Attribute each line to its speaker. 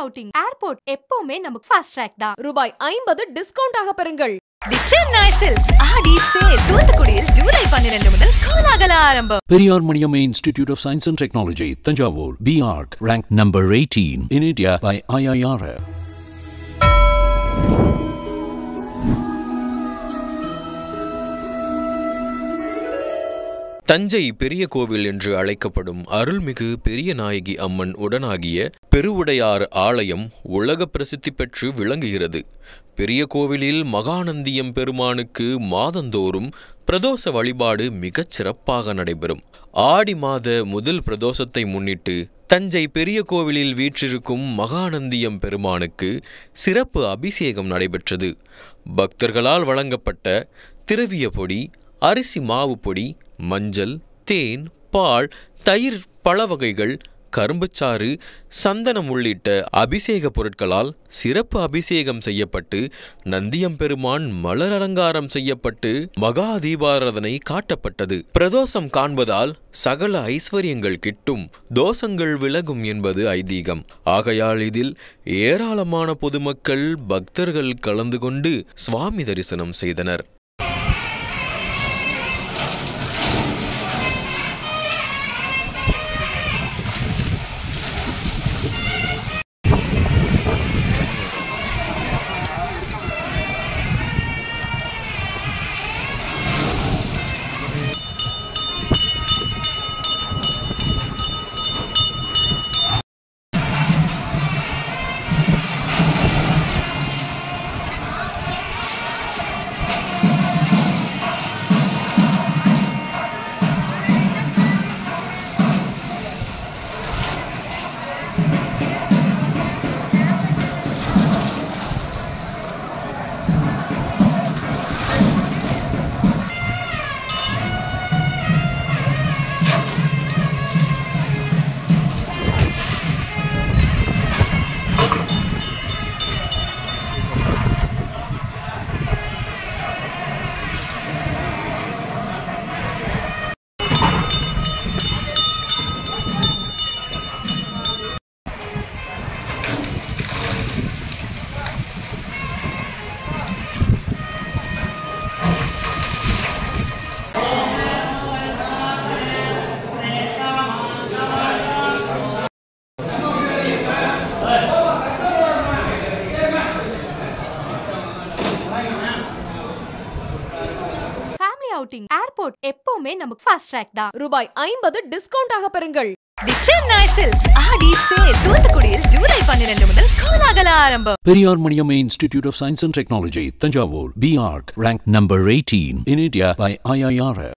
Speaker 1: outing airport எப்பவுமே நமக்கு fast track தான்.
Speaker 2: ரூபாய் 50 டிஸ்கவுண்ட் ஆக பெறுங்கள்.
Speaker 3: The Chennai Silks RD sale தூத்துக்குடியில் ஜூலை 12 முதல் கோலாகல ஆரம்பம்.
Speaker 4: Periyar Maniamma Institute of Science and Technology, Thanjavur, B.Arc, ranked number 18 in India by IIRF.
Speaker 5: Thanjai பெரிய கோவில் என்று அழைக்கப்படும் அருள்மிகு பெரிய நாயகி அம்மன் உடனாகிய பெருவுடையார் ஆலயம் உலக பிரசித்தி பெற்று விளங்குகிறது. பெரிய கோவிலில் மகாநந்தியம் பெருமானுக்கு மாதந்தோறும் பிரதோஷ வழிபாடு மிகச் சிறப்பாக நடைபெறும். ஆடி மாத முதல் பிரதோஷத்தை முன்னிட்டு தஞ்சை பெரிய கோவிலில் வீற்றிருக்கும் மகாநந்தியம் பெருமானுக்கு சிறப்பு அபிஷேகம் நடைபெற்றது. பக்தர்களால் வழங்கப்பட்ட திரவிய பொடி, அரிசி மாவு பொடி, மஞ்சள், தேன், பால், தயிர், பழ வகைகள், கரும்புச்சாறு, சந்தனம் உள்ளிட்ட அபிஷேக பொருட்களால் சிறப்பு அபிஷேகம் செய்யப்பட்டு நந்தியம்பெருமான் மலர் அலங்காரம் செய்யப்பட்டு மகா தீபாராதனை காட்டப்பட்டது. பிரதோஷம் காண்பதால் சகல ஐஸ்வர்யங்கள் கிட்டும், தோஷங்கள் விலகும் என்பது ஐதீகம். ஆகையால் இதில் ஏராளமான பொதுமக்கள் பக்தர்கள் கலந்து கொண்டு சுவாமி தரிசனம் செய்தனர்.
Speaker 1: outing airport எப்பவுமே நமக்கு fast track தான்.
Speaker 2: ரூபாய் 50 டிஸ்கவுண்ட் ஆக பெறுங்கள்.
Speaker 3: The Chennai Silks RD sale தூத்துக்குடியில் ஜூலை 12 முதல் கோலாகல ஆரம்பம்.
Speaker 4: Periyar Maniamma Institute of Science and Technology, Thanjavur, B.Arc, ranked number 18 in India by IIRF.